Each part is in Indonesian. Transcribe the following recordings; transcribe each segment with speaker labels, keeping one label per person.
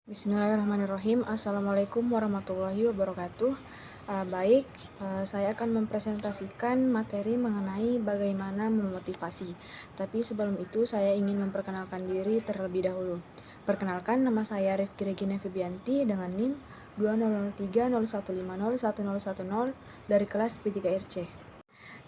Speaker 1: Bismillahirrahmanirrahim. Assalamualaikum warahmatullahi wabarakatuh. Saya akan mempresentasikan materi mengenai bagaimana memotivasi. Tapi sebelum itu saya ingin memperkenalkan diri terlebih dahulu. Perkenalkan, nama saya Rifki Regina Febianti dengan NIM 200301501010 dari kelas P3RC.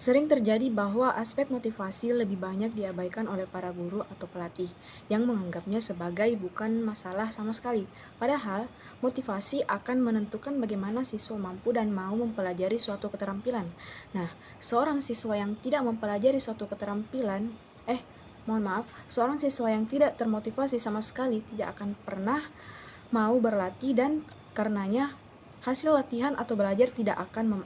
Speaker 1: Sering terjadi bahwa aspek motivasi lebih banyak diabaikan oleh para guru atau pelatih yang menganggapnya sebagai bukan masalah sama sekali. Padahal, motivasi akan menentukan bagaimana siswa mampu dan mau mempelajari suatu keterampilan. Nah, seorang siswa yang tidak mempelajari suatu keterampilan, seorang siswa yang tidak termotivasi sama sekali tidak akan pernah mau berlatih dan karenanya hasil latihan atau belajar tidak akan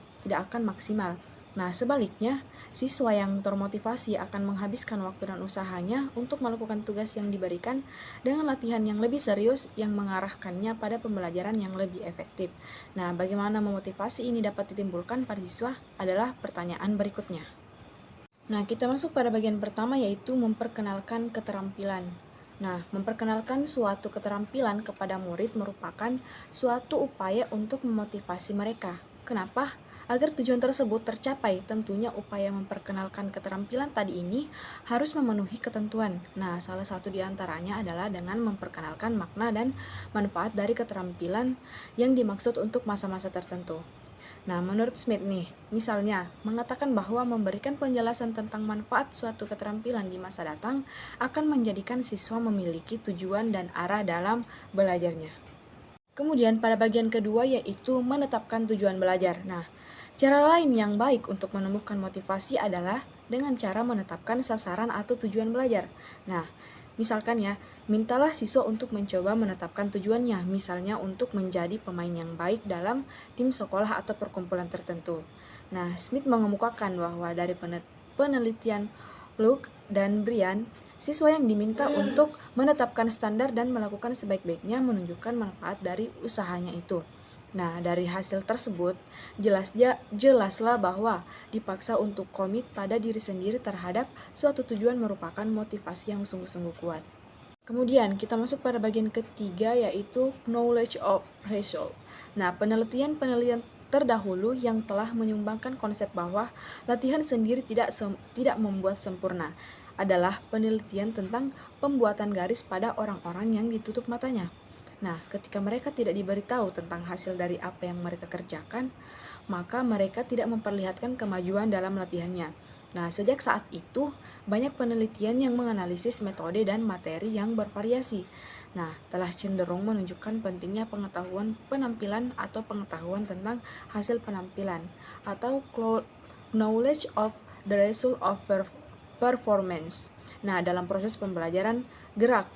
Speaker 1: maksimal. Nah, sebaliknya, siswa yang termotivasi akan menghabiskan waktu dan usahanya untuk melakukan tugas yang diberikan dengan latihan yang lebih serius yang mengarahkannya pada pembelajaran yang lebih efektif. Nah, bagaimana memotivasi ini dapat ditimbulkan pada siswa adalah pertanyaan berikutnya. Nah, kita masuk pada bagian pertama, yaitu memperkenalkan keterampilan. Nah, memperkenalkan suatu keterampilan kepada murid merupakan suatu upaya untuk memotivasi mereka. Kenapa? Agar tujuan tersebut tercapai, tentunya upaya memperkenalkan keterampilan tadi ini harus memenuhi ketentuan. Nah, salah satu di antaranya adalah dengan memperkenalkan makna dan manfaat dari keterampilan yang dimaksud untuk masa-masa tertentu. Nah, menurut Smith nih, misalnya mengatakan bahwa memberikan penjelasan tentang manfaat suatu keterampilan di masa datang akan menjadikan siswa memiliki tujuan dan arah dalam belajarnya. Kemudian pada bagian kedua yaitu menetapkan tujuan belajar. Nah, cara lain yang baik untuk menumbuhkan motivasi adalah dengan cara menetapkan sasaran atau tujuan belajar. Nah, misalkan ya, mintalah siswa untuk mencoba menetapkan tujuannya, misalnya untuk menjadi pemain yang baik dalam tim sekolah atau perkumpulan tertentu. Nah, Smith mengemukakan bahwa dari penelitian Luke dan Brian, siswa yang diminta untuk menetapkan standar dan melakukan sebaik-baiknya menunjukkan manfaat dari usahanya itu. Nah, dari hasil tersebut, jelaslah bahwa dipaksa untuk komit pada diri sendiri terhadap suatu tujuan merupakan motivasi yang sungguh-sungguh kuat. Kemudian, kita masuk pada bagian ketiga, yaitu knowledge of result. Nah, penelitian terdahulu yang telah menyumbangkan konsep bahwa latihan sendiri tidak membuat sempurna adalah penelitian tentang pembuatan garis pada orang-orang yang ditutup matanya. Nah, ketika mereka tidak diberitahu tentang hasil dari apa yang mereka kerjakan, maka mereka tidak memperlihatkan kemajuan dalam latihannya. Nah, sejak saat itu, banyak penelitian yang menganalisis metode dan materi yang bervariasi. Nah, telah cenderung menunjukkan pentingnya pengetahuan penampilan atau pengetahuan tentang hasil penampilan, atau knowledge of the result of performance. Nah, dalam proses pembelajaran gerak.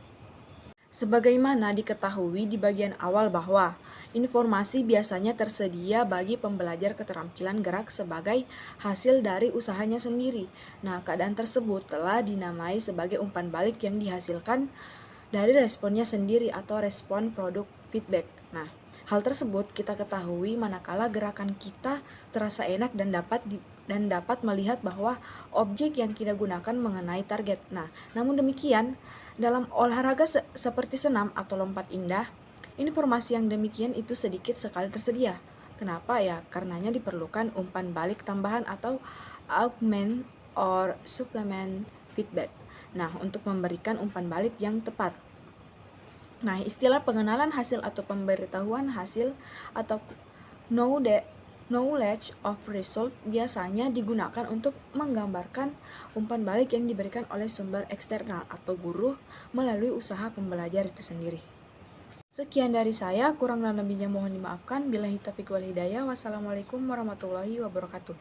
Speaker 1: Sebagaimana diketahui di bagian awal bahwa informasi biasanya tersedia bagi pembelajar keterampilan gerak sebagai hasil dari usahanya sendiri. Nah, keadaan tersebut telah dinamai sebagai umpan balik yang dihasilkan dari responnya sendiri atau respon produk feedback. Nah, hal tersebut kita ketahui manakala gerakan kita terasa enak dan dapat melihat bahwa objek yang kita gunakan mengenai target. Nah, namun demikian, dalam olahraga seperti senam atau lompat indah, informasi yang demikian itu sedikit sekali tersedia. Kenapa ya? Karenanya diperlukan umpan balik tambahan atau augment or supplement feedback. Nah, untuk memberikan umpan balik yang tepat. Nah, istilah pengenalan hasil atau pemberitahuan hasil atau knowledge of result biasanya digunakan untuk menggambarkan umpan balik yang diberikan oleh sumber eksternal atau guru melalui usaha pembelajar itu sendiri. Sekian dari saya, kurang dan lebihnya mohon dimaafkan. Billahi taufiq wal hidayah. Wassalamualaikum warahmatullahi wabarakatuh.